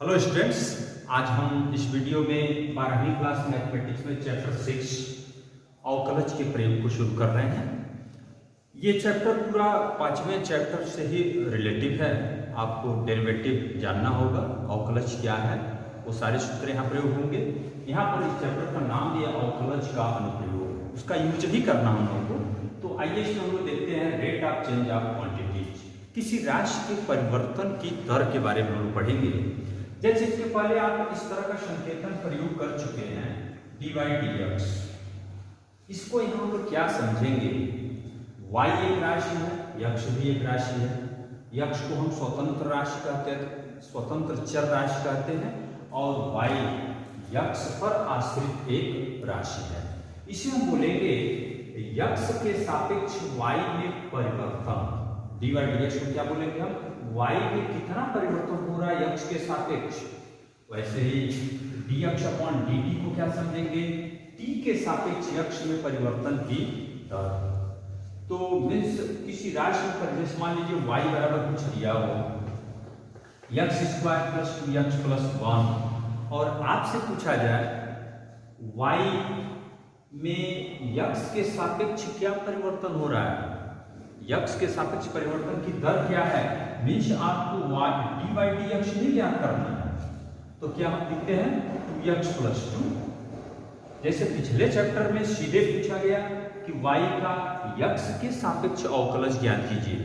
Hello students, आज हम इस वीडियो में 12वीं क्लास मैथमेटिक्स में चैप्टर 6 अवकलज के प्रयोग को शुरू कर रहे हैं। ये चैप्टर पूरा 5वें चैप्टर से ही रिलेटिव है। आपको डेरिवेटिव जानना होगा, अवकलज क्या है, वो सारे सूत्र यहाँ प्रयोग होंगे। यहाँ पर इस चैप्टर का नाम दिया अवकलज का अनुप्रयोग, उसका यूज ही करना हम लोगों को। तो आइए इसमें हम लोग देखते हैं rate of change of quantities. किसी राशि के परिवर्तन की दर के बारे में हम लोग पढ़ेंगे। जैसे इसके पहले आप इस तरह का संकेतन प्रयोग कर चुके हैं, dy dx। इसको यहाँ हम लोग क्या समझेंगे, y एक राशि है, x भी एक राशि है। x को हम स्वतंत्र राशि कहते हैं, स्वतंत्र चर राशि कहते हैं, और y x पर आश्रित एक राशि है। इसे हम बोलेंगे x के सापेक्ष y में परिवर्तन। dy dx को क्या बोलेंगे हम, y में कितना परिवर्तन हो रहा है x के सापेक्ष। वैसे ही dx अपॉन dt को क्या समझेंगे, t के सापेक्ष x में परिवर्तन की दर। तो मीन्स किसी राशि पर जैसे मान लीजिए y बराबर कुछ दिया हो, x square plus 2x plus 1, और आपसे पूछा जाए y में x के सापेक्ष क्या परिवर्तन हो रहा है, x के सापेक्ष परिवर्तन की दर क्या है, मीन्स आपको dy dx नहीं ज्ञात करना है। तो क्या हम लिखते हैं 2x प्लस 2। जैसे पिछले चैप्टर में सीधे पूछा गया कि y का x के सापेक्ष अवकलज ज्ञात कीजिए,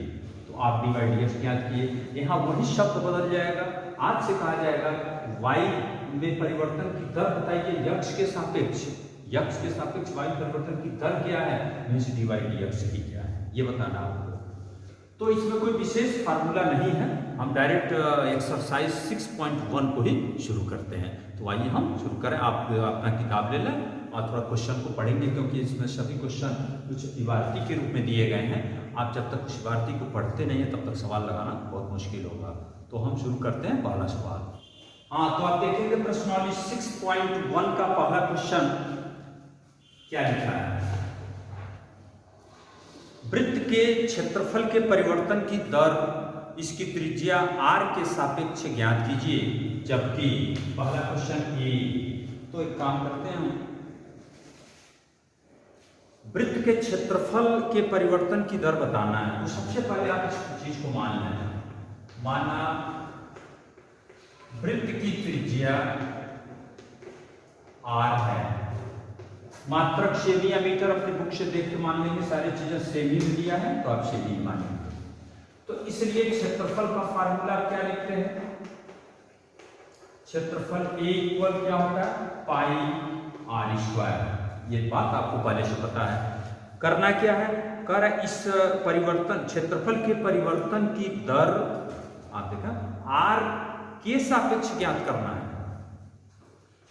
तो आप dy dx ज्ञात किए। यहाँ वही शब्द बदल जाएगा, आपसे कहा जाएगा y में परिवर्तन की दर बताइए, x के सापेक्ष y परिवर्तन की दर क्या है, मीन्स dy dx की क्या है, ये बताना आपको। तो इसमें कोई विशेष फार्मूला नहीं है, हम डायरेक्ट एक्सरसाइज 6.1 को ही शुरू करते हैं। तो आइए हम शुरू करें। आप अपना किताब ले लें और थोड़ा क्वेश्चन को पढ़ेंगे, क्योंकि इसमें सभी क्वेश्चन कुछ इबारती के रूप में दिए गए हैं। आप जब तक कुछ इबारती को पढ़ते नहीं है तब तक सवाल लगाना बहुत मुश्किल होगा। तो हम शुरू करते हैं पहला सवाल। हाँ, तो आप देखेंगे प्रश्नावली 6.1 का पहला क्वेश्चन क्या लिखा है, वृत्त के क्षेत्रफल के परिवर्तन की दर इसकी त्रिज्या r के सापेक्ष ज्ञात कीजिए, जबकि पहला क्वेश्चन ए। तो एक काम करते हैं, वृत्त के क्षेत्रफल के परिवर्तन की दर बताना है। तो सबसे पहले आप इस चीज को मान लें, माना वृत्त की त्रिज्या r है। मात्रक सेमी या मीटर अपनी बुक से देख के मान लेंगे, सारी चीजें सेमी में दिया है तो आप सेमी मानेंगे। तो इसलिए क्षेत्रफल का फार्मूला क्या लिखते हैं, क्षेत्रफल A इक्वल क्या होता है, पाई r स्क्वायर। ये बात आपको पहले से पता है। करना क्या है, कर इस परिवर्तन क्षेत्रफल के परिवर्तन की दर आप देखा r के सापेक्ष ज्ञात करना है,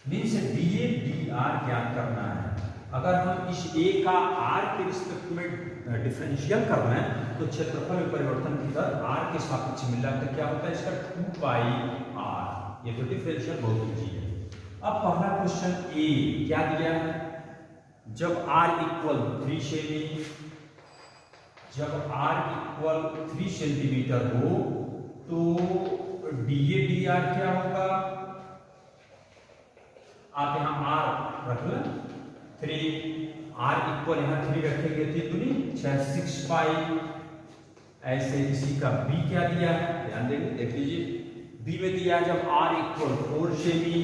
मीन्स dA dr ज्ञात करना है। अगर हम इस a का r के रिस्पेक्ट में डिफरेंशियल कर रहे हैं तो क्षेत्रफल में परिवर्तन की दर r के सापेक्ष मिल रहा है, तो क्या होता है इसका 2 पाई r। ये तो डिफरेंशियल बहुत ईजी है। अब पहला क्वेश्चन a क्या दिया है, जब r इक्वल 3 सेमी, जब r इक्वल 3 सेंटीमीटर हो तो dA dr क्या होगा, आप यहाँ r रख लें 3, r इक्वल यहाँ 3 रखेंगे 3 दूनी 6, 6 पाई। ऐसे इसी का b क्या दिया है, ध्यान देंगे, देख लीजिए b में दिया है जब r इक्वल 4 सेमी,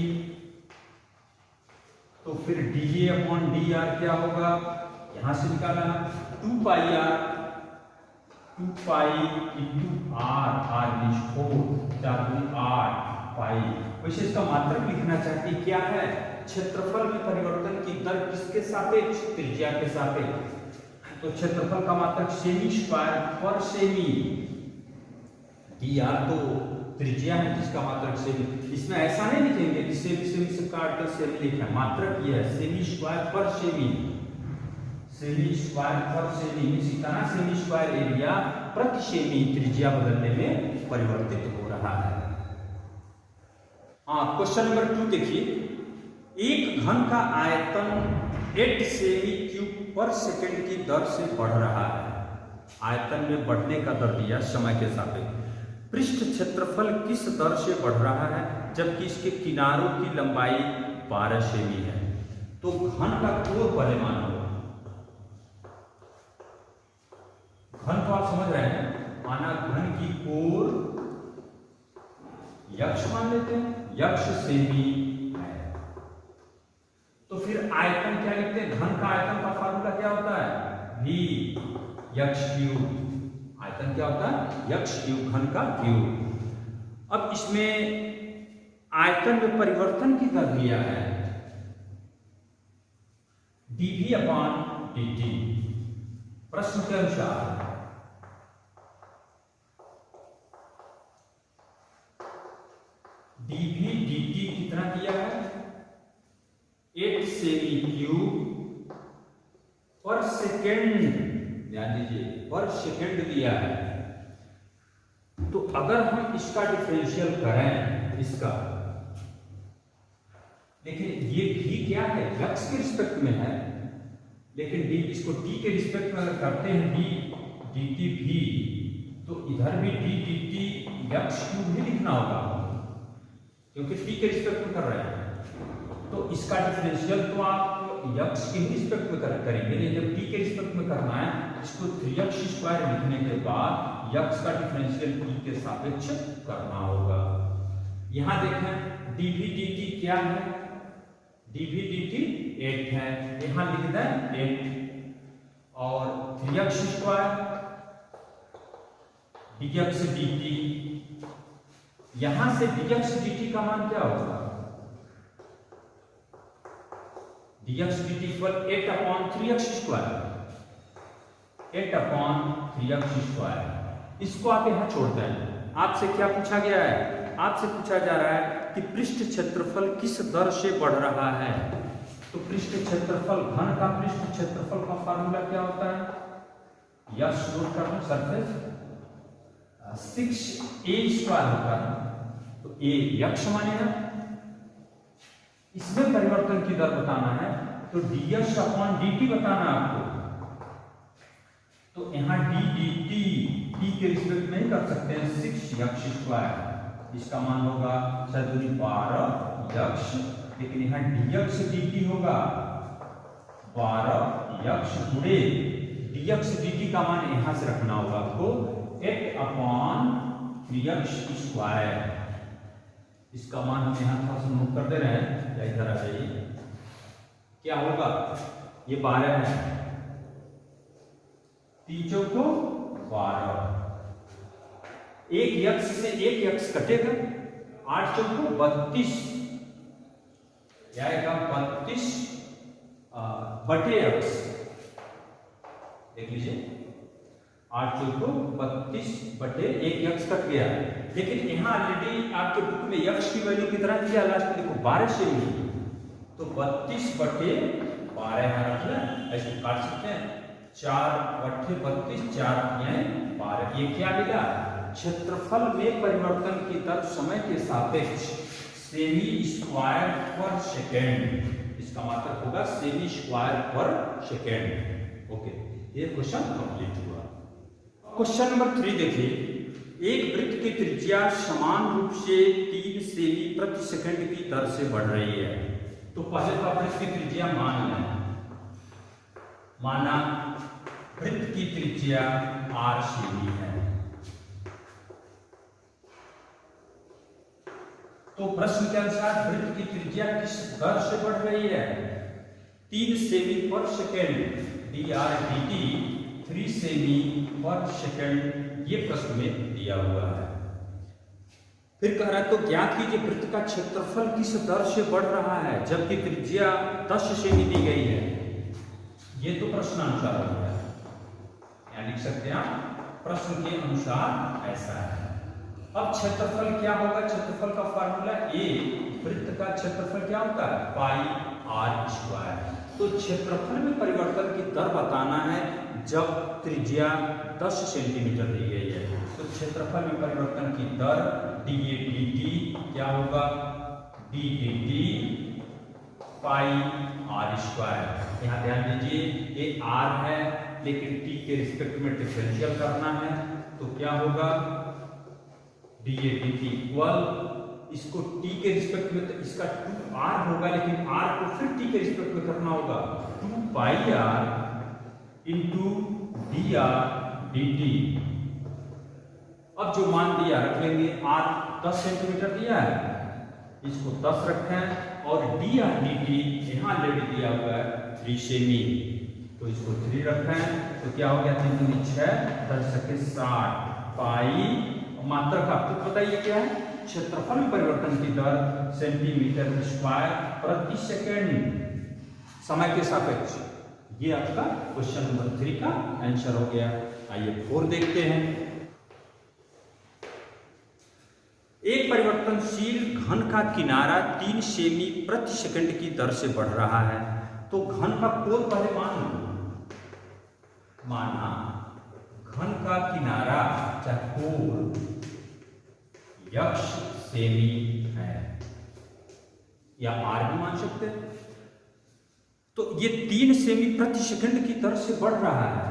तो फिर dA अपॉन dr क्या होगा, यहां से निकाला 2 पाई r, 2 pi into r means 4, 4 दूनी 8 पाई। वैसे इसका मात्रक लिखना चाहिए क्या है, क्षेत्रफल में परिवर्तन की दर किसके सापेक्ष, त्रिज्या के सापेक्ष। तो क्षेत्रफल का मात्रक सेमी स्क्वायर पर सेमी, dr तो त्रिज्या है जिसका मात्रक सेमी। इसमें ऐसा नहीं लिखेंगे कि सेमी से काट कर सेमी लिखना, मात्रक ये है सेमी स्क्वायर पर सेमी, सेमी स्क्वायर पर सेमी मीन्स इतना सेमी स्क्वायर एरिया प्रति सेमी त्रिज्या बदलने में परिवर्तित हो रहा है। हाँ, क्वेश्चन नंबर 2 देखिए, एक घन का आयतन 8 सेमी क्यूब पर सेकंड की दर से बढ़ रहा है। आयतन में बढ़ने का दर दिया समय के सापेक्ष। पृष्ठ क्षेत्रफल किस दर से बढ़ रहा है जबकि इसके किनारों की लंबाई 12 सेमी है। तो घन का कोण पहले मान लो, घन तो आप समझ रहे हैं, माना घन की कोण यक्ष मान लेते हैं, यक्ष सेमी है। तो फिर आयतन क्या लिखते हैं, घन का आयतन का फार्मूला क्या होता है, v यक्ष क्यूब। आयतन क्या होता है, यक्ष क्यूब, घन का क्यूब। अब इसमें आयतन में परिवर्तन की दर दिया है dv/dt। प्रश्न के अनुसार dv/dt कितना दिया है, 8 सेमी क्यूब पर सेकेंड, ध्यान दीजिए पर सेकेंड दिया है। तो अगर हम इसका डिफरेंशियल करें, इसका देखिए ये भी क्या है, यक्स के रिस्पेक्ट में है, लेकिन डी इसको टी के रिस्पेक्ट में अगर करते हैं डी dt भी, तो इधर भी डी dt यक्स क्यूब भी लिखना होगा क्योंकि टी के रिस्पेक्ट में कर रहे हैं। तो इसका डिफरेंशियल तो आप यक्स के रिस्पेक्ट में करेंगे, लेकिन जब टी के रिस्पेक्ट में करना है इसको 3x² लिखने के बाद यक्स का डिफरेंशियल टी के सापेक्ष करना होगा। यहां देखें dv/dt क्या है, dv/dt 8 है, यहां लिख दें 8 और 3x² dx/dt। यहां से dx/dt का मान क्या होगा, dx/dt इक्वल 8/3x², 8/3x²। इसको आप यहां छोड़ दें। आपसे क्या पूछा गया है, आपसे पूछा जा रहा है कि पृष्ठ क्षेत्रफल किस दर से बढ़ रहा है। तो पृष्ठ क्षेत्रफल, घन का पृष्ठ क्षेत्रफल का फार्मूला क्या होता है, यश नोट करना, सरफेस 6a² होता है। तो a यक्ष मानेगा, इसमें परिवर्तन की दर बताना है तो dx/dt बताना आपको। तो यहां d dt t के रिस्पेक्ट में ही कर सकते हैं, 6x², इसका मान होगा 12 यक्ष, लेकिन यहां dx/dt होगा 12 यक्ष गुणे dx/dt का मान यहां से रखना होगा आपको 8/3x²। इसका मान हम यहां थोड़ा सा नोट कर दे रहे हैं, या इधर आ जाइए, क्या होगा, ये 12 है, 3 चौको 12, एक यक्ष से एक यक्ष कटेगा, 8 चौको 32, आएगा 32 बटे यक्ष, देख लीजिए 8 चौको 32 बटे एक यक्ष कट गया। लेकिन यहाँ ऑलरेडी आपके बुक में यक्ष की वैल्यू कितना दिया, लास्ट में देखो 12 से ही, तो 32 बटे 12 यहाँ रख लें, ऐसे काट सकते हैं, 4 बटे 32, 4 यानी 12। ये क्या मिला, क्षेत्रफल में परिवर्तन की दर समय के सापेक्ष सेमी स्क्वायर पर सेकेंड, इसका मतलब होगा सेमी स्क्वायर पर सेकेंड। ओके, ये क्वेश्चन कंप्लीट हुआ। क्वेश्चन नंबर 3 देखिए, एक वृत्त की त्रिज्या समान रूप से 3 सेमी प्रति सेकंड की दर से बढ़ रही है। तो पहले तो वृत्त की त्रिज्या मान लें, माना वृत्त की त्रिज्या r सेमी है। तो प्रश्न के अनुसार वृत्त की त्रिज्या किस दर से बढ़ रही है, 3 सेमी पर सेकेंड, dr/dt 3 सेमी पर सेकेंड, ये प्रश्न में दिया हुआ है। फिर कह रहा है तो ज्ञात कीजिए वृत्त का क्षेत्रफल किस दर से बढ़ रहा है जबकि त्रिज्या 10 सेमी दी गई है। ये तो प्रश्नानुसार हो गया, या लिख सकते हैं आप प्रश्न के अनुसार ऐसा है। अब क्षेत्रफल क्या होगा, क्षेत्रफल का फार्मूला a, वृत्त का क्षेत्रफल क्या होता है πr²। तो क्षेत्रफल में परिवर्तन की दर बताना है जब त्रिज्या 10 सेंटीमीटर दी गई है। तो क्षेत्रफल में परिवर्तन की दर dA/dt क्या होगा, d dt πr²। यहाँ ध्यान दीजिए ये r है, लेकिन t के रिस्पेक्ट में डिफरेंशियल करना है, तो क्या होगा dAdt इक्वल, इसको t के रिस्पेक्ट में, तो इसका 2r होगा, लेकिन r को फिर t के रिस्पेक्ट में करना होगा, 2 पाई r इंटू dr dt। अब जो मान दिया रख लेंगे, r 10 सेंटीमीटर दिया है, इसको 10 रखें, और dr dt यहाँ लेट दिया हुआ है 3 सेमी, तो इसको 3 रखें, तो क्या हो गया, 3 दूनी 6, 10 सके 60 पाई, मात्रक आपको बताइए क्या है, क्षेत्रफल परिवर्तन की दर सेंटीमीटर स्क्वायर प्रति सेकंड समय के सापेक्ष। ये आपका क्वेश्चन नंबर 3 का आंसर हो गया। आइए 4 देखते हैं। एक परिवर्तनशील घन का किनारा 3 सेमी प्रति सेकंड की दर से बढ़ रहा है, तो घन का कोण पहले माना घन का किनारा चाहे कोण x सेमी है, या r भी मान सकते हैं। तो ये 3 सेमी प्रति सेकंड की दर से बढ़ रहा है,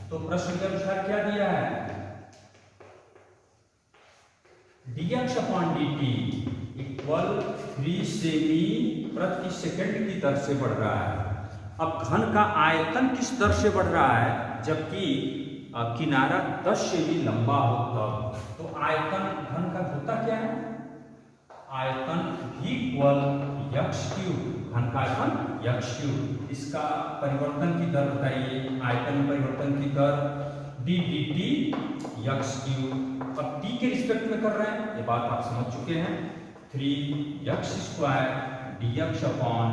तो प्रश्न के अनुसार क्या दिया है, dx upon dt equal 3 semi प्रति सेकंड की दर से बढ़ रहा है। अब घन का आयतन किस दर से बढ़ रहा है, जबकि किनारा 10 सेमी लंबा हो तब, तो आयतन घन का होता क्या है, आयतन v इक्वल x क्यूब, घन का आयतन x क्यूब, इसका परिवर्तन की दर बताइए, आयतन परिवर्तन की दर d dt x क्यूब। अब t के रिस्पेक्ट में कर रहे हैं, ये बात आप समझ चुके हैं, 3x square dx upon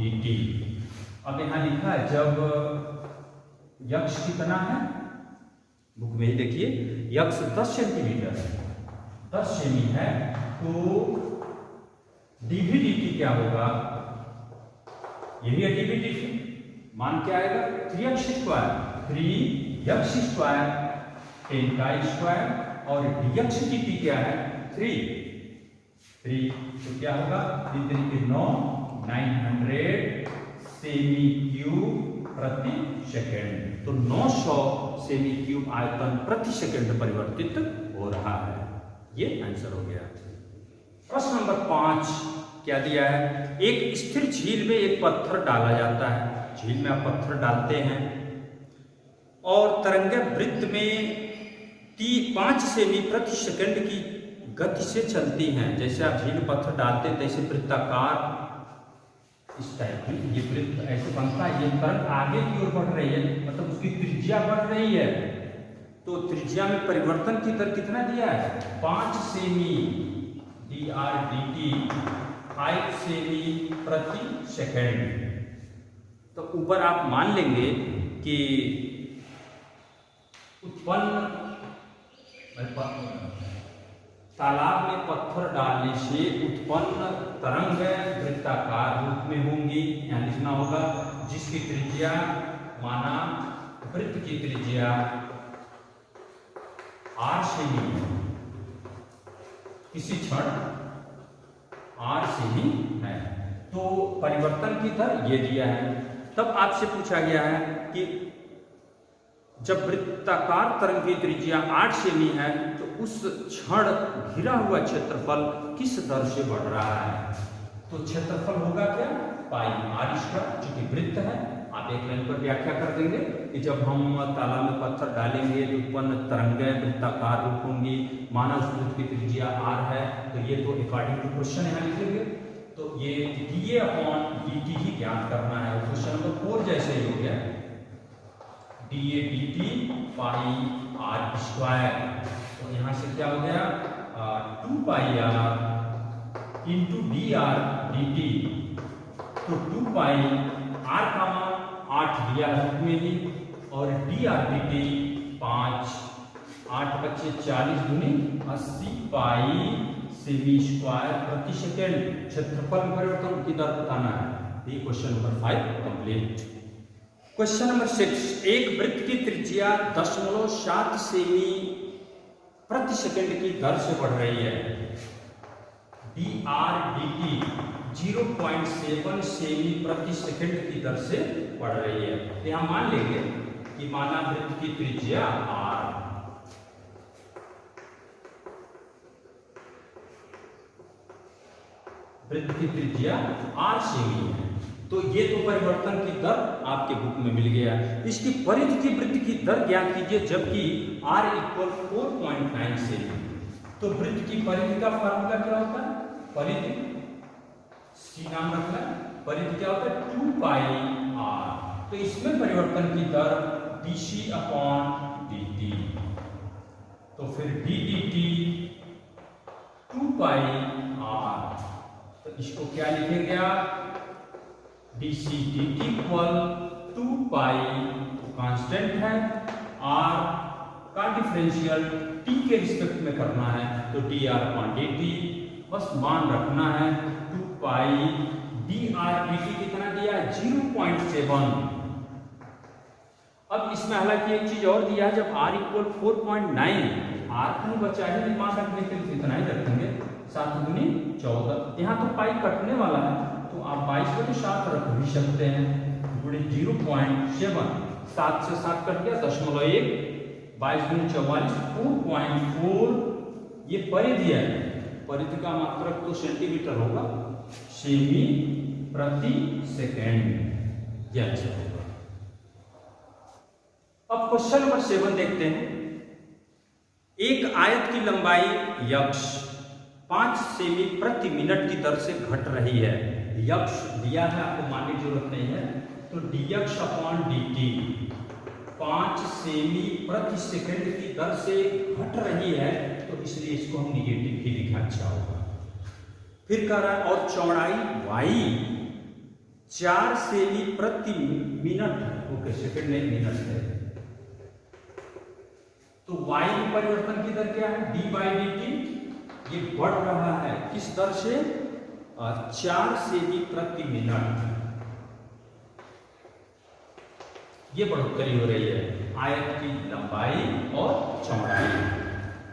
dt। अब यहाँ लिखा है जब x कितना है, बुक में ही देखिए, x 10 सेंटीमीटर 10 सेमी है, तो dv dt क्या होगा, यही है dv dt, मान क्या आएगा 3x स्क्वायर 10 का स्क्वायर, और dx dt क्या है 3, तो क्या होगा 3 3 9 900 सेमी क्यूब प्रति सेकंड, तो 900 सेमी क्यूब आयतन प्रति सेकंड परिवर्तित हो रहा है। ये आंसर हो गया। प्रश्न नंबर 5 क्या दिया है, एक स्थिर झील में एक पत्थर डाला जाता है, झील में आप पत्थर डालते हैं और तरंगे वृत्त में 5 सेमी प्रति सेकंड की गति से चलती हैं। जैसे आप झील में पत्थर डालते हैं, तैसे वृत्ताकार इस टाइप की ये वृत्त ऐसे बनता है, ये तरंग आगे की ओर बढ़ रही है, मतलब उसकी त्रिज्या बढ़ रही है, तो त्रिज्या में परिवर्तन की दर कितना दिया है 5 सेमी dr dt 5 सेमी प्रति सेकंड। तो ऊपर आप मान लेंगे कि उत्पन्न तालाब में पत्थर डालने से उत्पन्न तरंग वृत्ताकार रूप में होंगी, यहाँ लिखना होगा, जिसकी त्रिज्या माना वृत्त की त्रिज्या r सेमी है, किसी क्षण r सेमी है, तो परिवर्तन की दर ये दिया है। तब आपसे पूछा गया है कि जब वृत्ताकार तरंग की त्रिज्या 8 सेमी है, तो उस क्षण घिरा हुआ क्षेत्रफल किस दर से बढ़ रहा है, तो क्षेत्रफल होगा क्या पाई r स्क्वायर, चूंकि वृत्त है। आप एक लाइन पर व्याख्या कर देंगे कि जब हम तालाब में पत्थर डालेंगे तो उत्पन्न तरंगें वृत्ताकार रूप होंगी, माना उस वृत्त की त्रिज्या r है, तो ये तो अकॉर्डिंग टू क्वेश्चन यहाँ लिखेंगे, तो ये dA अपॉन dt ही ज्ञात करना है। क्वेश्चन नंबर 4 जैसे ही हो गया, dA dt पाई r स्क्वायर, तो यहाँ से क्या हो गया 2 पाई r इंटू dr dt, तो 2 पाई r का मान 8 दिया रूप में ही, और dr dt 5 8 बच्चे 40 दूनी 80 पाई सेमी स्क्वायर प्रति सेकंड। क्षेत्रफल में परिवर्तन की दर बताना है। ये question number 5 complete. Question number 6, एक वृत्त की त्रिज्या 0.7 सेमी प्रति सेकंड की दर से बढ़ रही है, dr dt 0.7 सेमी प्रति सेकंड की दर से बढ़ रही है। तो यहां मान लेंगे कि माना वृत्त की त्रिज्या r, वृत्त की त्रिज्या r सेमी है। तो ये तो परिवर्तन की दर आपके बुक में मिल गया। इसकी परिधि की वृत्त की दर ज्ञात कीजिए जबकि r इक्वल 4.9 सेमी। तो वृत्त की परिधि का फार्मूला क्या होता है? परिधि सी नाम रखना है, परिधि क्या होता है? 2 पाई r। तो इसमें परिवर्तन की दर dc अपॉन dt। तो फिर d dt 2 पाई r। तो इसको क्या लिखेंगे आप? dc dt इक्वल 2 पाई, कांस्टेंट है, r का डिफरेंशियल t के रिस्पेक्ट में करना है तो dr अपॉन dt, बस मान रखना है 2 पाई dr dt कितना दिया है? 0.7। अब इसमें हालांकि एक चीज और दिया है, जब r इक्वल 4.9, r कहीं बचा ही नहीं, मान रखने के लिए इतना ही रखेंगे, 7 दूनी 14। यहाँ तो पाई कटने वाला है तो आप 22 को 7 रख भी सकते हैं, गुणे 0.7, 7 से 7 कट गया 0.1, 22 दूनी 44, 4.4। ये परिधि है, परिधि का मात्रक तो सेंटीमीटर होगा, सेमी प्रति सेकेंड, यह आंसर होगा। अब क्वेश्चन नंबर 7 देखते हैं। एक आयत की लंबाई यक्ष 5 सेमी प्रति मिनट की दर से घट रही है। यक्ष दिया है, आपको मानने की जरूरत नहीं है, तो dx अपॉन dt 5 सेमी प्रति सेकंड की दर से घट रही है, तो इसलिए इसको हम निगेटिव ही लिखा अच्छा होगा। फिर कह रहा है और चौड़ाई y 4 सेमी प्रति मिनट, ओके सेकंड नहीं मिनट है, तो y में परिवर्तन की दर क्या है? d बाई dt, ये बढ़ रहा है किस दर से? 4 सेमी प्रति मिनट, ये बढ़ोतरी हो रही है आयत की लंबाई और चौड़ाई।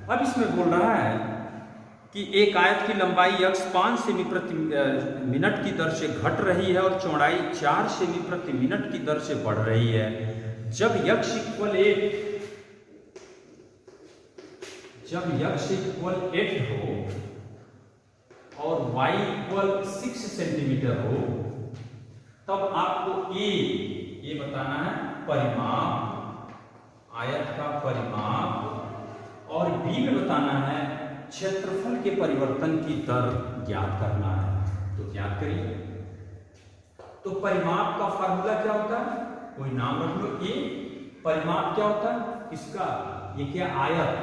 अब इसमें बोल रहा है कि एक आयत की लंबाई यक्ष 5 सेमी प्रति मिनट की दर से घट रही है और चौड़ाई 4 सेमी प्रति मिनट की दर से बढ़ रही है। जब यक्ष इक्वल 8 हो और y इक्वल 6 सेंटीमीटर हो, तब आपको ये बताना है परिमाप, आयत का परिमाप, और b में बताना है क्षेत्रफल के परिवर्तन की दर ज्ञात करना है। तो ज्ञात करिए। तो परिमाप का फार्मूला क्या होता है? कोई नाम रख लो a। परिमाप क्या होता है इसका? ये क्या? आयत,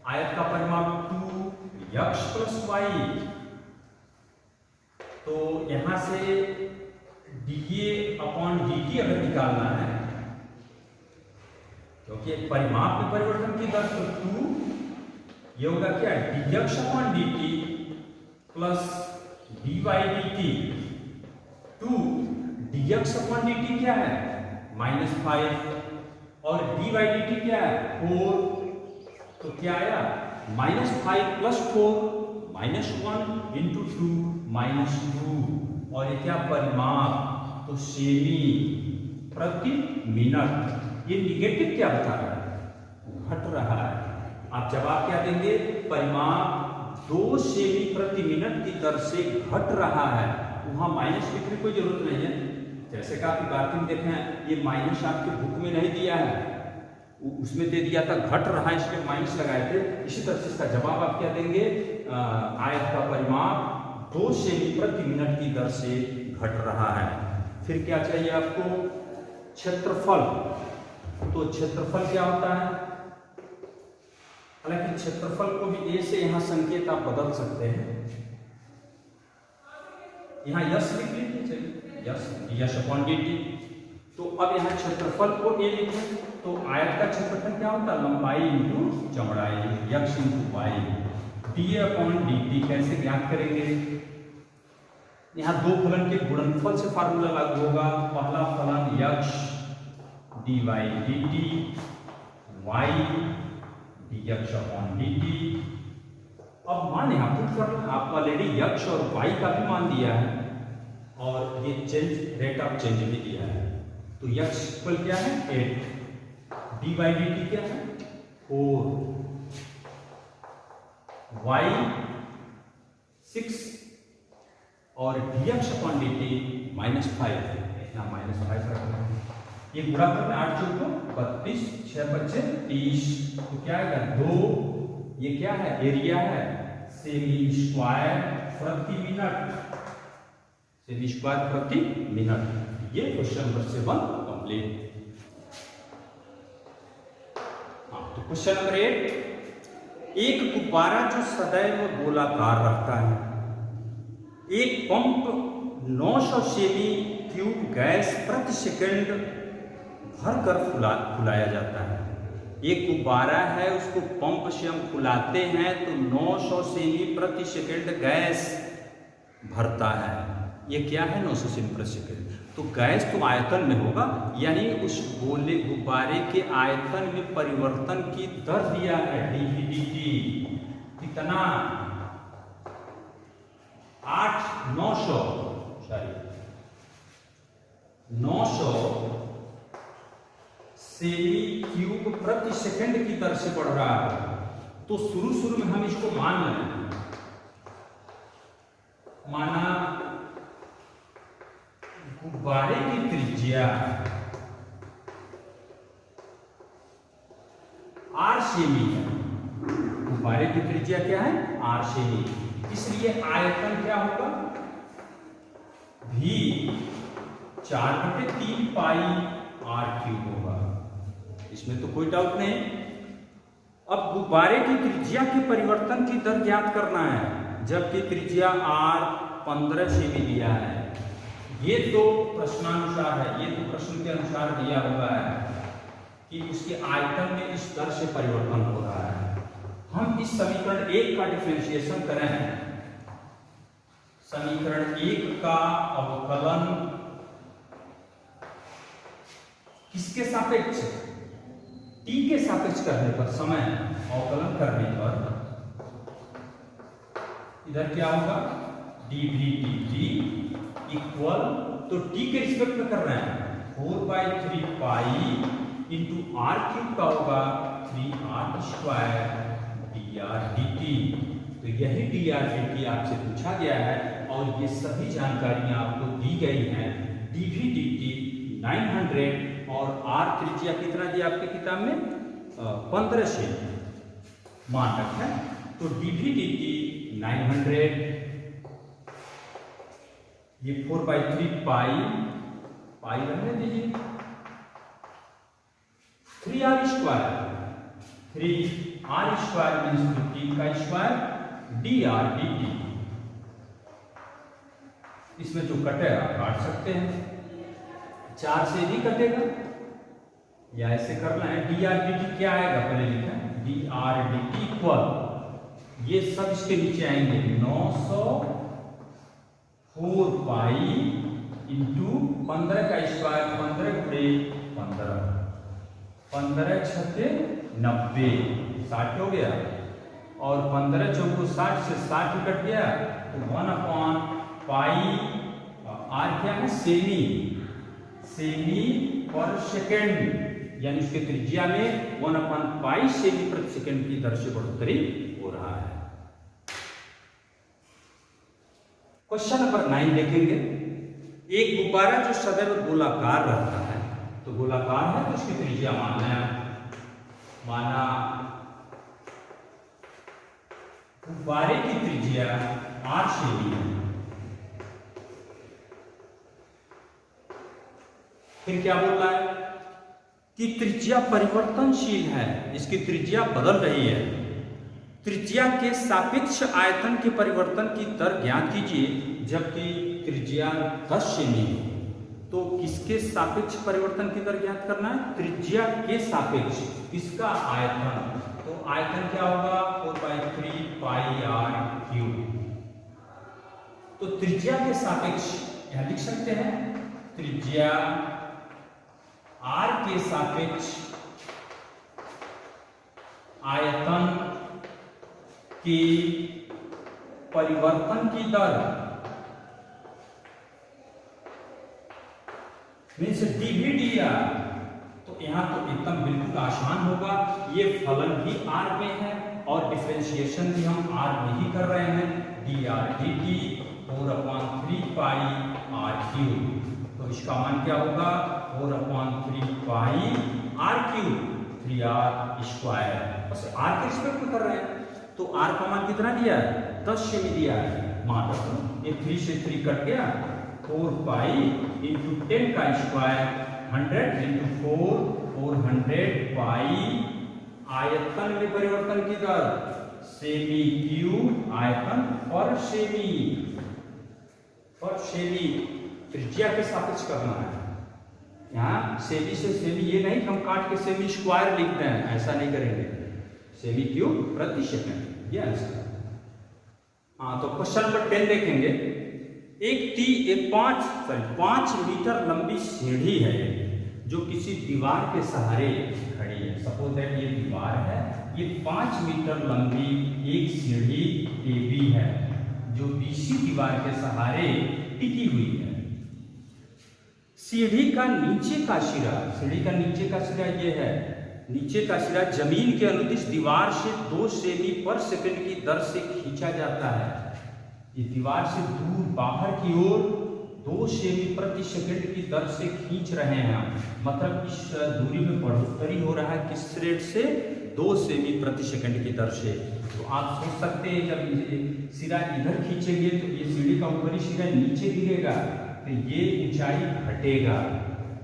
आयत का परिमाप 2x प्लस y। तो यहां से dA अपॉन dt अगर निकालना है, क्योंकि परिमाप में परिवर्तन की दर, तो 2 ये होगा क्या? dx upon dt plus dy dt। 2 dx upon dt क्या है? -5, और dy dt क्या है? 4। तो क्या आया? -5 प्लस 4 -1 इंटू 2 -2, और ये क्या? परिमाप, तो सेमी प्रति मिनट। ये निगेटिव क्या बता रहा है? घट रहा है। आप जवाब क्या देंगे? परिमाप 2 सेमी प्रति मिनट की दर से घट रहा है। वहां माइनस लिखने की कोई जरूरत नहीं है, जैसे कि आप बार्किंग देखें, ये माइनस आपके बुक में नहीं दिया है, उसमें दे दिया था घट रहा है, इसलिए माइनस लगाए थे। इसी तरह से इसका जवाब आप क्या देंगे? आयत का परिमाप 2 सेमी प्रति मिनट की दर से घट रहा है। फिर क्या चाहिए आपको? क्षेत्रफल। तो क्षेत्रफल क्या होता है? हालांकि क्षेत्रफल को भी a से यहां संकेत आप बदल सकते हैं, यहां यश लिख लीजिए, यश अपॉन dt। तो अब यहां क्षेत्रफल को a लिखें, तो आयत का क्षेत्रफल क्या होता है? लंबाई इंटू चौड़ाई, यक्ष into y, dA upon dt। कैसे ज्ञात करेंगे? यहाँ दो फलन के गुणनफल से फार्मूला लागू होगा। पहला फलन यक्ष dy dt, y dx upon dt। अब मान यहाँ पुट कर लो, आप ऑलरेडी यक्ष और y का भी मान दिया है, और ये चेंज, रेट ऑफ चेंज भी दिया है। तो यक्ष इक्वल क्या है? 8, dy dt क्या है? 4, y 6, और dx अपॉन dt -5, यहाँ -5 रखना है। ये गुणा करना 8 चौको 32, 6 बच्चे 30, तो क्या आएगा 2। ये क्या है, एरिया है, सेमी स्क्वायर प्रति मिनट, सेमी स्क्वायर प्रति मिनट। ये क्वेश्चन नंबर 7 कंप्लीट। तो क्वेश्चन नंबर 8, एक गुब्बारा जो सदैव गोलाकार रहता है, एक पंप 900 सेमी क्यूब गैस प्रति सेकंड भरकर फुलाया जाता है। एक गुब्बारा है, उसको पंप से हम फुलाते हैं तो 900 सेमी प्रति सेकंड गैस भरता है। ये क्या है 900 सेमी प्रति सेकंड, तो गैस तो आयतन में होगा, यानी उस गोले गुब्बारे के आयतन में परिवर्तन की दर दिया है dV/dt कितना 900 सेमी क्यूब प्रति सेकंड की दर से बढ़ रहा है। तो शुरू में हम इसको मान लें, माना गुब्बारे की त्रिज्या r सेमी है। गुब्बारे की त्रिज्या क्या है, r सेमी, इसलिए आयतन क्या होगा, v 4/3 पाई r क्यूब होगा। इसमें तो कोई डाउट नहीं। अब गुब्बारे की त्रिज्या के परिवर्तन की दर ज्ञात करना है, जबकि त्रिज्या r 15 सेमी दिया है। ये तो प्रश्नानुसार है, ये तो प्रश्न के अनुसार दिया हुआ है कि उसके आयतन में इस दर से परिवर्तन हो रहा है। हम इस समीकरण 1 का डिफरेंशिएशन करें, समीकरण 1 का अवकलन किसके सापेक्ष, t के सापेक्ष करने पर, समय अवकलन करने पर इधर क्या होगा dV/dt इक्वल, तो t के रिस्पेक्ट में कर रहे हैं 4/3 पाई इंटू r क्यूब का होगा 3r स्क्वायर dr/dt। तो यही dr/dt आपसे पूछा गया है और ये सभी जानकारियां आपको दी गई हैं। dV/dt 900 और r त्रिज्या कितना दिया आपके किताब में 15 से मान रखा है। तो dV/dt 900, ये 4/3 पाई रहने दीजिए, 3r square, 3r square means 15 का स्क्वायर dr/dt। इसमें जो कटेगा काट सकते हैं, 4 से भी कटेगा या ऐसे करना है। dr/dt क्या आएगा पहले लिखें, dr/dt इक्वल, ये सब इसके नीचे आएंगे 900 4 पाई इंटू 15 का स्क्वायर, 15 गुणे 15, 15 छक्के 90, 60 हो गया, और 15 चौको 60 से 60 कट गया, तो 1/पाई, आर क्या है सेमी पर सेकेंड, यानी उसके त्रिज्या में 1/पाई सेमी प्रति सेकेंड की दर से बढ़ोतरी हो रहा है। क्वेश्चन नंबर 9 देखेंगे, एक गुब्बारा जो सदैव गोलाकार रहता है, तो गोलाकार है तो उसकी त्रिज्या माना गुब्बारे की त्रिज्या r सेमी है। फिर क्या बोल रहा है कि त्रिज्या परिवर्तनशील है, इसकी त्रिज्या बदल रही है। त्रिज्या के सापेक्ष आयतन के परिवर्तन की दर ज्ञात कीजिए, जबकि त्रिज्या 10 सेमी है। तो किसके सापेक्ष परिवर्तन की दर ज्ञात करना है, त्रिज्या के सापेक्ष, किसका आयतन, तो आयतन क्या होगा 4/3 पाई r क्यूब। तो त्रिज्या के सापेक्ष यहां लिख सकते हैं, त्रिज्या r के सापेक्ष आयतन की परिवर्तन की दर मीन्स dV/dr। तो यहां तो एकदम बिल्कुल आसान होगा, ये फलन भी r में है और डिफरेंशिएशन भी हम r में ही कर रहे हैं। dr/dt 4/3 pi are cube. तो इसका मान क्या होगा 4/3 पाई आर क्यूब 3r स्क्वायर। बस r के रिस्पेक्ट में कर रहे हैं तो r का मान कितना दिया है 10 सेमी दिया है। मान रखो ये 3 से 3 कट गया 4 पाई इंटू 10 का स्क्वायर 100 इंटू 4 400 पाई आयतन में परिवर्तन की दर सेमी क्यूब आयतन पर सेमी त्रिज्या के सापेक्ष करना है। यहाँ सेमी से सेमी ये नहीं हम काट के सेमी स्क्वायर लिखते हैं, ऐसा नहीं करेंगे, सेमी क्यूब प्रति सेकंड ये आंसर। हाँ तो क्वेश्चन नंबर 10 देखेंगे। एक 5 मीटर लंबी सीढ़ी है जो किसी दीवार के सहारे खड़ी है। सपोज दैट ये दीवार है, ये 5 मीटर लंबी एक सीढ़ी AB है जो BC दीवार के सहारे टिकी हुई है। सीढ़ी का नीचे का सिरा ये है, नीचे का सिरा जमीन के अनुदिश दीवार से 2 सेमी पर सेकंड की दर से खींचा जाता है। ये दीवार से दूर बाहर की ओर 2 सेमी प्रति सेकंड की दर से खींच रहे हैं। मतलब इस दूरी में बढ़ोतरी हो रहा है किस रेट से 2 सेमी प्रति सेकंड की दर से। तो आप सोच सकते हैं जब सिरा इधर खींचेंगे तो ये सीढ़ी का ऊपरी सिरा नीचे गिरेगा तो ये ऊंचाई घटेगा।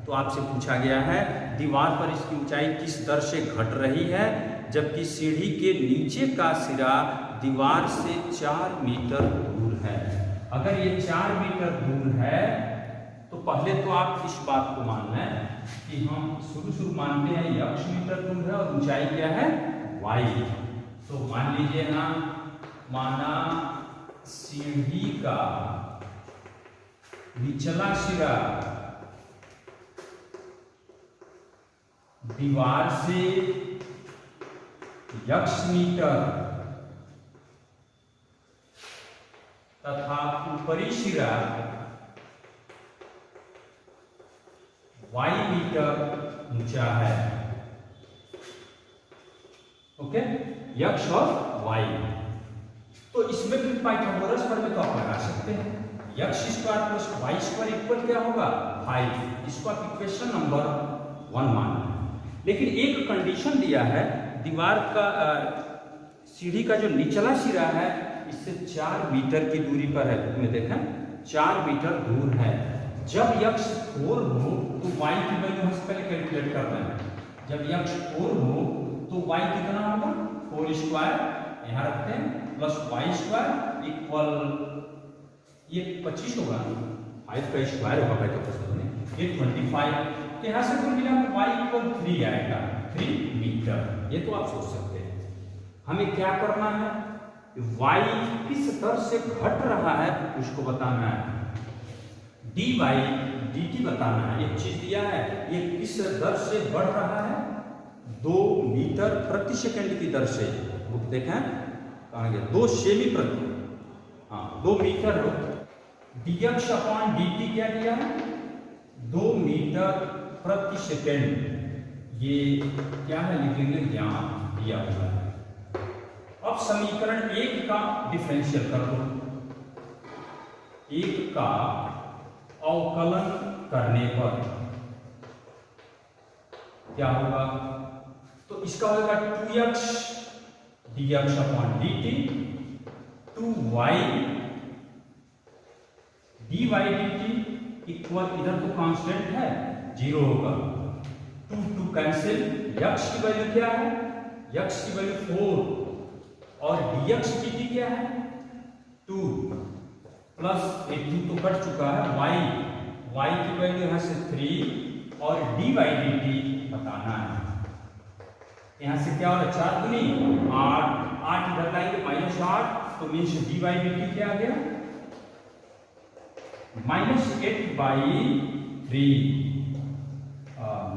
तो आपसे पूछा गया है दीवार पर इसकी ऊंचाई किस दर से घट रही है जबकि सीढ़ी के नीचे का सिरा दीवार से 4 मीटर दूर है। अगर ये 4 मीटर दूर है तो पहले तो आप इस बात को मान लें कि हम शुरू मानते हैं x मीटर दूर है और ऊंचाई क्या है y। तो मान लीजिए ना, माना सीढ़ी का निचला सिरा दीवार से x मीटर तथा ऊपरी सिरा y मीटर ऊंचा है। ओके, x और y। तो इसमें फिर पाइथागोरस प्रमेय तो आप लगा सकते हैं। x square plus y square equal क्या होगा 5। इसको आप इक्वेशन नंबर 1 मान। लेकिन एक कंडीशन दिया है, दीवार का सीढ़ी का जो निचला सिरा है इससे 4 मीटर की दूरी पर है। में देखें 4 मीटर दूर है। जब x 4 हो तो y की वैल्यू हम पहले कैलकुलेट कर रहे हैं। जब x 4 हो तो y कितना होगा 4 स्क्वायर यहाँ रखते हैं प्लस y स्क्वायर इक्वल ये 25 होगा, 5 का स्क्वायर होगा ये 25। तो यहाँ से कुल मिला y इक्वल 3 आएगा, 3 मीटर। ये तो आप सोच सकते हैं। हमें क्या करना है, y किस दर से घट रहा है उसको बताना है, dy dt बताना है। एक चीज दिया है ये किस दर से बढ़ रहा है 2 मीटर प्रति सेकंड की दर से। बुक देखें कहाँ गया 2 सेमी प्रति, हाँ 2 मीटर हो। dx अपॉन dt क्या दिया है 2 मीटर प्रति सेकंड। ये क्या है लिखेंगे ज्ञान दिया हुआ है। अब समीकरण 1 का डिफरेंशियल कर दो। 1 का अवकलन करने पर क्या होगा, तो इसका होगा 2x dx upon dt 2y dy dt equal, इधर तो कांस्टेंट है 0 होगा, 2 कैंसिल। x की वैल्यू क्या है, x की वैल्यू 4 और dx dt क्या है 2 प्लस 2 तो कट चुका है y की वैल्यू यहाँ से 3 और dy dt बताना है। यहाँ से क्या हो रहा है 4 दूनी 8 इधर लाएंगे -8 तो मीन्स dy dt क्या आ गया -8/3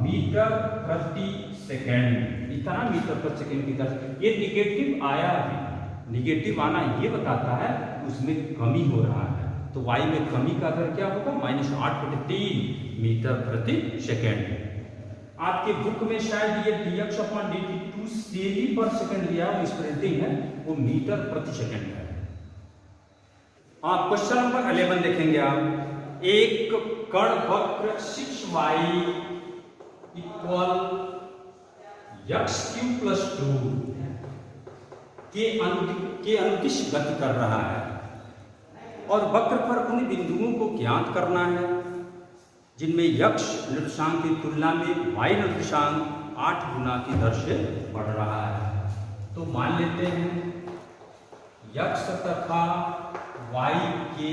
मीटर प्रति सेकंड। इतना मीटर प्रति सेकंड की दर। ये निगेटिव आया है, निगेटिव आना ये बताता है उसमें कमी हो रहा है। तो y में कमी का दर क्या होगा -8/3 मीटर प्रति सेकंड। आपके बुक में शायद ये dx अपॉन dt 2 सेमी पर सेकंड दिया है, स्प्रिंटिंग है वो मीटर प्रति सेकंड है। हाँ, क्वेश्चन नंबर 11 देखेंगे आप। एक कण वक्र 6y इक्वल x³ + 2 के अनुदिश गति कर रहा है और वक्र पर उन बिंदुओं को ज्ञात करना है जिनमें x निर्देशांक की तुलना में y निर्देशांक 8 गुना की दर से बढ़ रहा है। तो मान लेते हैं x तथा y के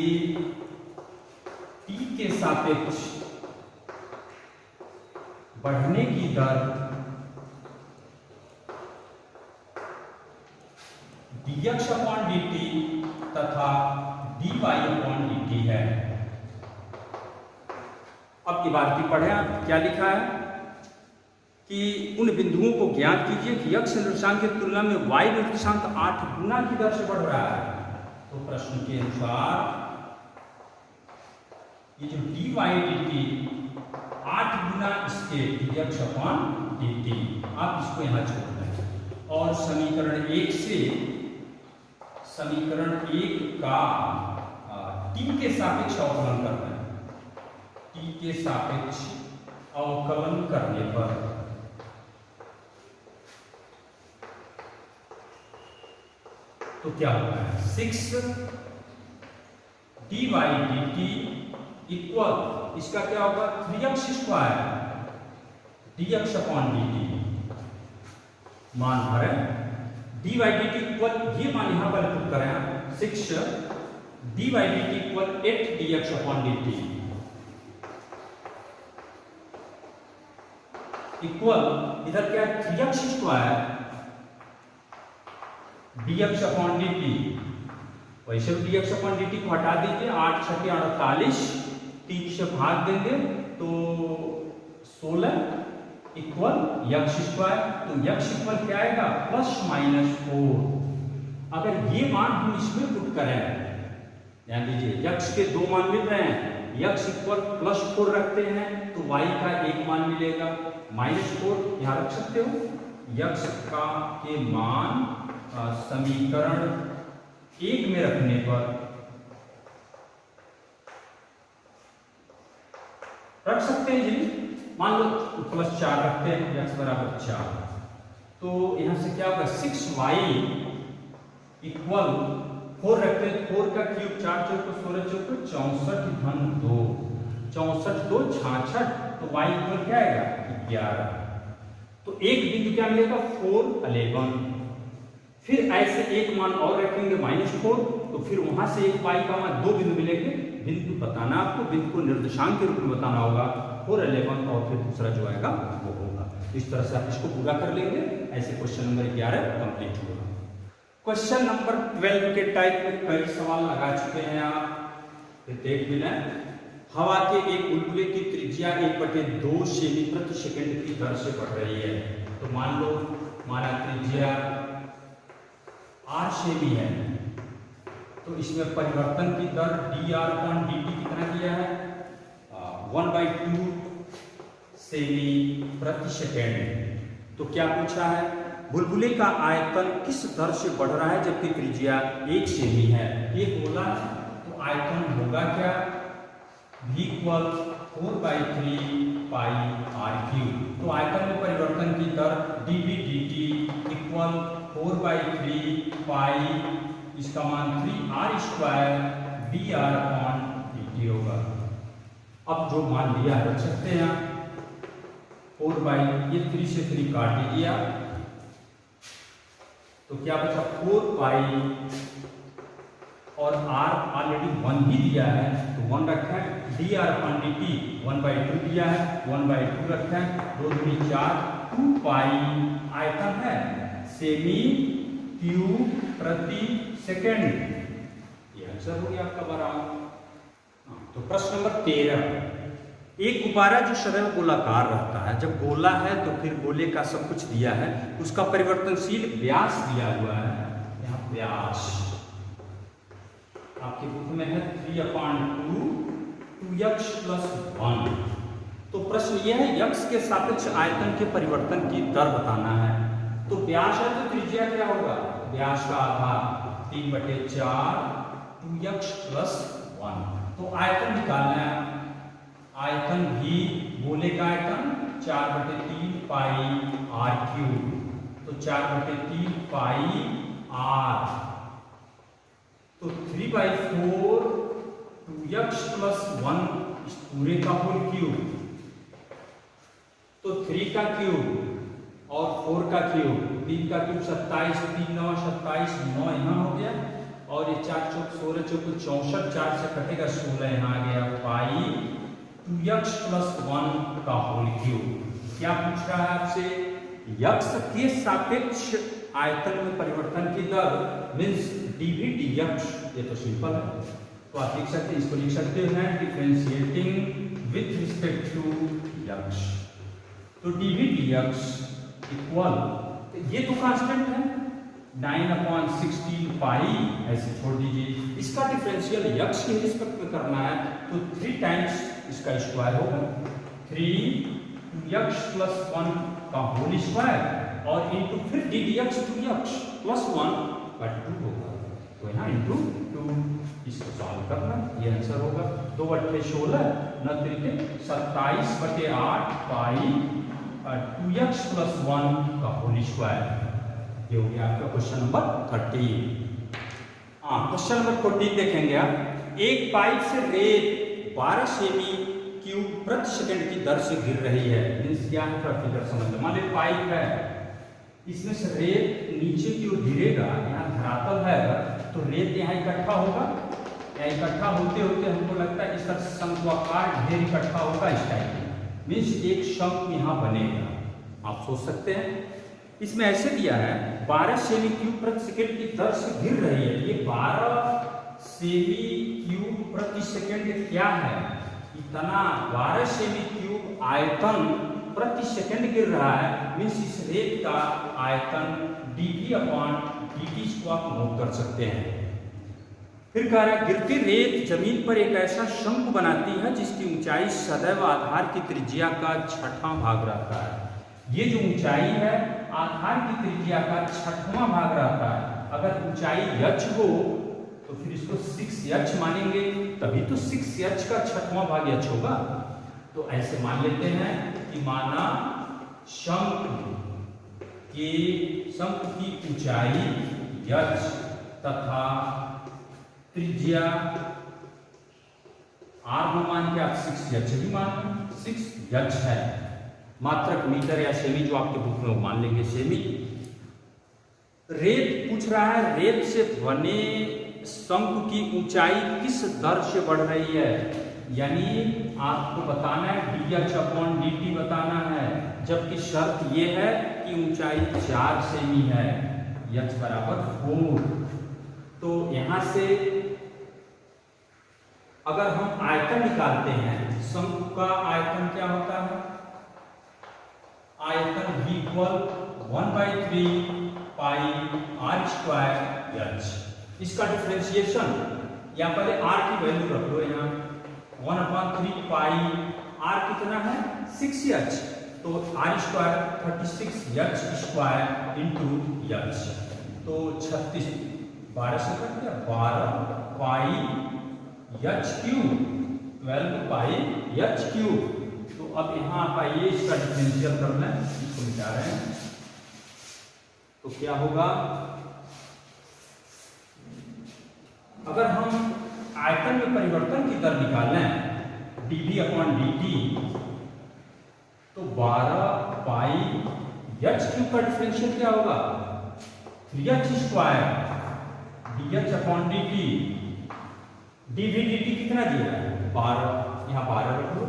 t के सापेक्ष बढ़ने की दर dx/dt तथा dy/dt है। अब इबारती पढ़ें आप, क्या लिखा है कि उन बिंदुओं को ज्ञात कीजिए कि x निर्देशांक की तुलना में y निर्देशांक 8 गुना की दर से बढ़ रहा है। तो प्रश्न के अनुसार ये जो dy/dt 8 गुना इसके dx/dt, आप इसको यहां छोड़ दें और समीकरण 1 से समीकरण 1 का t के सापेक्ष अवकलन करना है। t के सापेक्ष अवकलन करने पर तो क्या होगा, 6 dy/dt इक्वल इसका क्या होगा 3x² dx/dt। मान भरें dy/dt इक्वल, ये मान यहां पर पुट करें 6 dy/dt इक्वल 8 dx/dt इक्वल इधर क्या है 3x² dx/dt। वैसे dx/dt को हटा दीजिए, 8 × 48, 3 से भाग देंगे तो 16 इक्वल x²। तो x इक्वल क्या आएगा ±4। अगर ये मान हम इसमें पुट करें, ध्यान दीजिए x के दो मान मिल रहे हैं, x इक्वल +4 रखते हैं तो y का एक मान मिलेगा -4, यहां रख सकते हो। x का के मान समीकरण 1 में रखने पर रख सकते हैं जी, मान लो +4 रखते हैं, x बराबर 4, तो यहां से क्या होगा 6y इक्वल 4 रखते हैं, 4 का क्यूब 4 × 4 = 16 × 4 = 64 - 2 64 2 66, तो y इक्वल क्या आएगा 11। तो एक बिंदु क्या मिलेगा 4 11। फिर ऐसे एक मान और रखेंगे -4, तो फिर वहां से एक y का मान 2 बिंदु मिलेंगे। बिंदु बताना आपको, बिंदु को निर्देशांक के रूप में बताना होगा 4 11, और फिर दूसरा जो आएगा वो होगा। इस तरह से आप इसको पूरा कर लेंगे, ऐसे क्वेश्चन नंबर 11 कंप्लीट होगा। क्वेश्चन नंबर 12 के टाइप में कई सवाल लगा चुके हैं आप, देख भी लें। हवा के एक बुलबुले की त्रिज्या 1/2 सेमी प्रति सेकंड की दर से बढ़ रही है। तो मान लो हमारा त्रिज्या r सेमी है, तो इसमें परिवर्तन की दर dr/dt कितना दिया है 1/2 सेमी प्रति सेकंड। तो क्या पूछा है, बुलबुले का आयतन किस दर से बढ़ रहा है जबकि त्रिज्या 1 सेमी है। ये गोला है, तो आयतन होगा क्या v = 4/3 πr³। तो आयतन में परिवर्तन की दर dv/dt इक्वल 4/3 पाई, इसका मान 3r² dr/dt होगा। अब जो मान लिया रख सकते हैं आप, 4 ये 3 से 3 काट दीजिए आप, तो क्या बचा 4 पाई, और r ऑलरेडी 1 ही दिया है तो 1 रखा है, dr/dt 1/2 दिया है, 1/2 रखा है, 2 दूनी 4, 2 पाई आयतन है सेमी क्यूब प्रति सेकंड। ये आंसर हो गया आपका बराबर। तो प्रश्न नंबर 13, एक गुब्बारा जो सदैव गोलाकार रहता है, जब गोला है तो फिर गोले का सब कुछ दिया है, उसका परिवर्तनशील व्यास दिया हुआ है। यहाँ व्यास आपकी बुक में है 3/2 2x + 1। तो प्रश्न यह है x के सापेक्ष आयतन के परिवर्तन की दर बताना है। तो व्यास है तो त्रिज्या क्या होगा, व्यास का आधार 3/4 2x प्लस 1। तो आयतन निकालना है, आयतन भी गोले का आयतन 4/3 पाई r क्यूब, तो 4/3 पाई r, तो 3/4 2x प्लस 1 इस पूरे का होल क्यूब, तो 3 का क्यूब और 4 का क्यूब, 3 का क्यूब 27, 3 9 27, 9 यहाँ हो गया, और ये 4 चौक 16 चौक 64, 4 से कटेगा 16 यहाँ आ गया, पाई 2x प्लस 1 का होल क्यूब। क्या पूछ रहा है आपसे? यक्स के सापेक्ष आयतन में परिवर्तन की दर मीन्स dv dx, ये तो सिंपल है, तो आप लिख सकते हैं, इसको लिख सकते हैं differentiating with respect to x, तो dv dx इक्वल, ये तो कांस्टेंट है 9/16 पाई, ऐसे छोड़ दीजिए, इसका डिफरेंशियल यक्स के रिस्पेक्ट में करना है, तो 3 टाइम्स इसका स्क्वायर होगा, 3x प्लस 1 का होल स्क्वायर और इंटू फिर ddx 2x प्लस 1/2 होगा, तो यहाँ इंटू 2, इसको सॉल्व करना, ये आंसर होगा 2 × 16 9 × 27/8 पाई 2x प्लस 1 का होल स्क्वायर। ये हो गया आपका क्वेश्चन नंबर 13। हाँ, क्वेश्चन नंबर 14 देखेंगे आप। एक पाइप से रेत 12 सेमी क्यूब प्रति सेकंड की दर से गिर रही है, मीन्स क्या है थोड़ा फिगर समझ लो। मान लो पाइप है, इसमें से रेत नीचे की ओर गिरेगा, यहाँ धरातल है तो रेत यहाँ इकट्ठा होगा, यहाँ इकट्ठा होते होते हमको लगता है इस तरह शंक्वाकार ढेर इकट्ठा होगा इस टाइप में, मीन्स एक शंख यहाँ बनेगा। आप सोच सकते हैं, इसमें ऐसे दिया है 12 सेमी क्यूब प्रति सेकंड की दर से गिर रही है, ये 12 सेमी क्यूब प्रति सेकंड क्या है, इतना 12 सेमी क्यूब आयतन प्रति सेकंड गिर रहा है, मीन्स इस रेत का आयतन dv/dt को आप नोट कर सकते हैं। फिर कह रहा है गिरती रेत जमीन पर एक ऐसा शंकु बनाती है जिसकी ऊंचाई सदैव आधार की त्रिज्या का 6वां भाग रहता है। ये जो ऊंचाई है आधार की त्रिज्या का 6वां भाग रहता है। अगर ऊंचाई h हो तो फिर इसको 6h मानेंगे, तभी तो 6h का 6वां भाग h होगा। तो ऐसे मान लेते हैं कि माना शंकु की ऊंचाई h तथा त्रिज्या r में मान के आप 6h भी मान लो, 6h है, मात्रक मीटर या सेमी जो आपके बुक में मान लेंगे सेमी। रेत पूछ रहा है रेत से बने शंकु की ऊंचाई किस दर से बढ़ रही है, यानी आपको बताना है dh/dt बताना है, जबकि शर्त ये है कि ऊंचाई 4 सेमी है, h बराबर 4। तो यहां से अगर हम आयतन निकालते हैं, शंकु का आयतन क्या होता है, आयतन v इक्वल 1/3 पाई r² h। इसका डिफरेंशिएशन या पहले r की वैल्यू रख लो, यहाँ 1/3 पाई r कितना है 6h, तो r² 36h² इंटू h, तो 36 12 से कट गया 12 पाई h³ 12 पाई h³। तो अब यहाँ आप आइए इसका डिफरेंशियल करना है, इसको मिटा रहे हैं, तो क्या होगा, अगर हम आयतन में परिवर्तन की दर निकालें dv/dt, तो 12 पाई h³ का डिफरेंशियल क्या होगा 3h² dh/dt, dv/dt कितना दिया है 12, यहाँ 12 रख लो,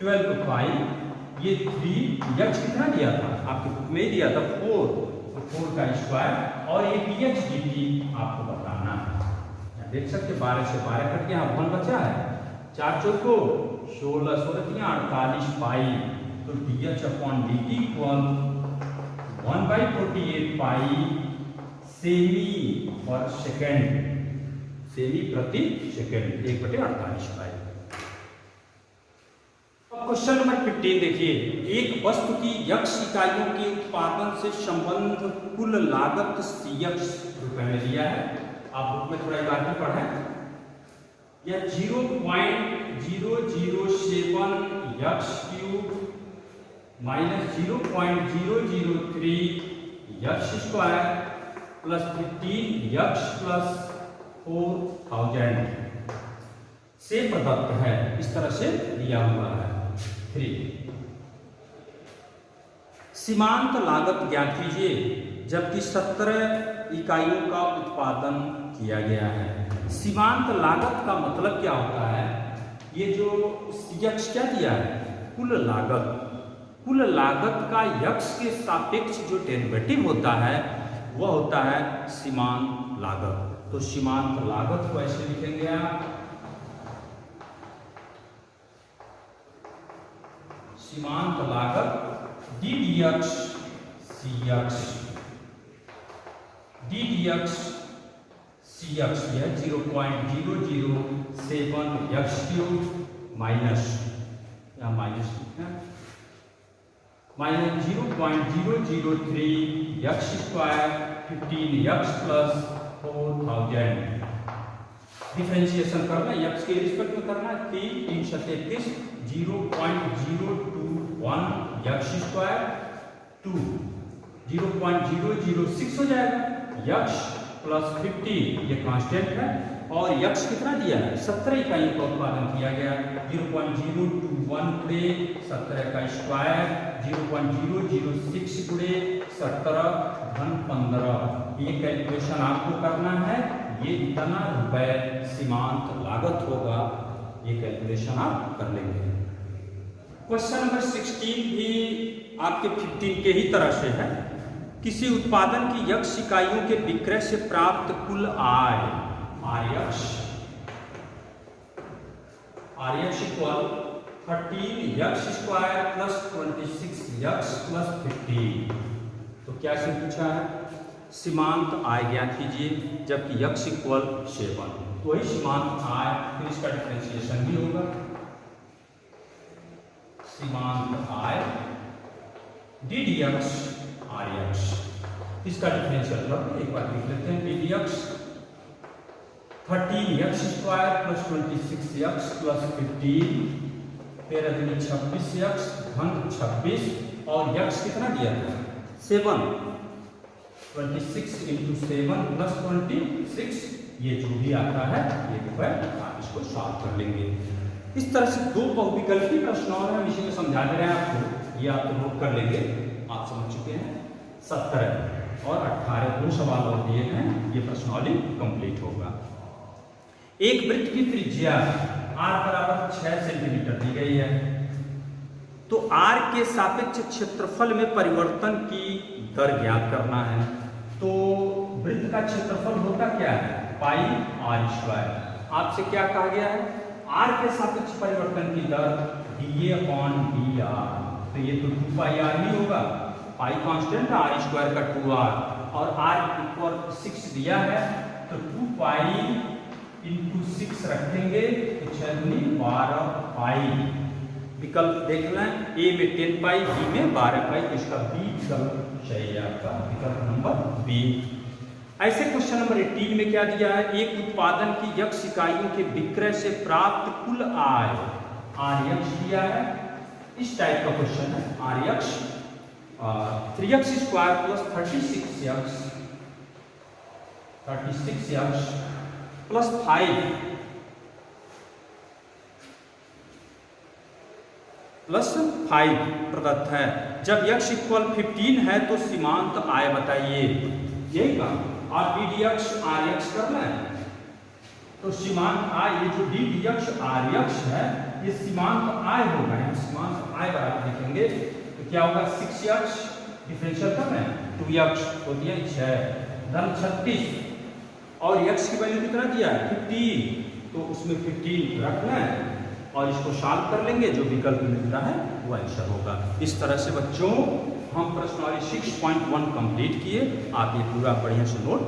12 पाई ये 3h कितना दिया था आपके बुक में दिया था 4, तो 4 का स्क्वायर और ये dh/dt आपको बताना है। देख सकते 12 से 12 कट के यहाँ 1 बचा है, 4 चौको 16 48 पाई, तो dh/dt इक्वल 1/48 पाई सेमी पर सेकेंड, सेमी प्रति सेकेंड 1/48 पाई। अब क्वेश्चन नंबर 15 देखिए, एक वस्तु की x इकाइयों के उत्पादन से संबंध कुल लागत cx रुपए में दिया है आप बुक में थोड़ा बार भी पढ़ें, या 0.007 x cube minus 0.003 x square plus 15 x plus 4000 से प्रदत्त है। इस तरह से दिया हुआ है। 3 सीमांत लागत ज्ञात कीजिए जबकि 17 इकाइयों का उत्पादन किया गया है। सीमांत लागत का मतलब क्या होता है? ये जो यक्स क्या दिया है? कुल लागत। कुल लागत का यक्स के सापेक्ष जो डेरिवेटिव होता है वह होता है सीमांत लागत। तो सीमांत लागत को ऐसे लिखेंगे आप, सीमांत लागत डी डी एक्स सी एक्स, डी डी एक्स सी एक्स यह 0.007 यक्स क्यूब माइनस, यहाँ minus minus 0.003 x square 15 x plus 4000। Differentiation करना यक्स के रिस्पेक्ट में करना है। 3 7 0.021 यक्स स्क्वायर 2 0.006 हो जाएगा। यक्स प्लस 15 ये कांस्टेंट है और यक्स कितना दिया है? 17 इकाइयों का उत्पादन किया गया। 0.021 गुणे 17 का स्क्वायर 0.006 गुणे 17 धन 15। ये कैलकुलेशन आपको करना है। ये इतना रुपए सीमांत लागत होगा, ये कैलकुलेशन आप कर लेंगे। क्वेश्चन नंबर 16 भी आपके 15 के ही तरह से है। किसी उत्पादन की यक्स इकाइयों के विक्रय से प्राप्त कुल आय R x equal 13 x square plus 26 x plus 15। तो क्या से पूछा है? सीमांत आय ज्ञात कीजिए जबकि यक्स इक्वल 7। तो वही सीमांत आय, फिर इसका डिफरेंशिएशन भी होगा। सीमांत आय d d x R x, इसका डिफरेंशियल एक बार लिख लेते हैं। D d x 13 x square plus 26 x plus 15, 13 26 x धन 26 और यक्स कितना दिया था? 7। 26 इंटू 7 प्लस 26, ये जो भी आता है ये रुपए आप इसको सॉल्व कर लेंगे। इस तरह से 2 बहुविकल्पी प्रश्न और हम इसी में समझा दे रहे हैं आपको, ये आप तो नोट कर लेंगे, आप समझ चुके हैं। 17 और 18 2 सवाल और दिए हैं, ये प्रश्नावली कंप्लीट होगा। एक वृत्त की त्रिज्या r बराबर 6 सेंटीमीटर दी गई है, तो r के सापेक्ष क्षेत्रफल में परिवर्तन की दर ज्ञात करना है। तो वृत्त का क्षेत्रफल होता क्या है? पाई r स्क्वायर। आपसे क्या कहा गया है? r के सापेक्ष परिवर्तन की दर dA/dr। तो ये तो 2 पाई r ही होगा, पाई कांस्टेंट है, r स्क्वायर का 2r और r इक्वल 6 दिया है, तो 2 पाई इंटू 6 रखेंगे तो 6 दूनी 12 पाई। विकल्प देख लें, ए में 10 पाई, बी में 12 पाई, तो इसका बी विकल्प सही है आपका, विकल्प नंबर बी। ऐसे क्वेश्चन नंबर 18 में क्या दिया है? एक उत्पादन की यक्स इकाइयों के विक्रय से प्राप्त कुल आय आरएक्स दिया है। इस टाइप का क्वेश्चन है। RX 3x square plus 36x plus 5 प्रदत्त है। जब x इक्वल 15 है तो सीमांत आय बताइए। यही काम आप ddx rx करना है, तो सीमांत आय ये जो ddx rx है ये सीमांत आय होगा। हम सीमांत आय बराबर लिखेंगे तो क्या होगा? 6x डिफरेंशियल करना है 2x होती है 6 धन 36 और x की वैल्यू कितना दिया है? 15, तो उसमें 15 रखना है और इसको सॉल्व कर लेंगे, जो विकल्प मिलता है वो आंसर होगा। इस तरह से बच्चों हम प्रश्नावली 6.1 कंप्लीट किए। आप ये पूरा बढ़िया से नोट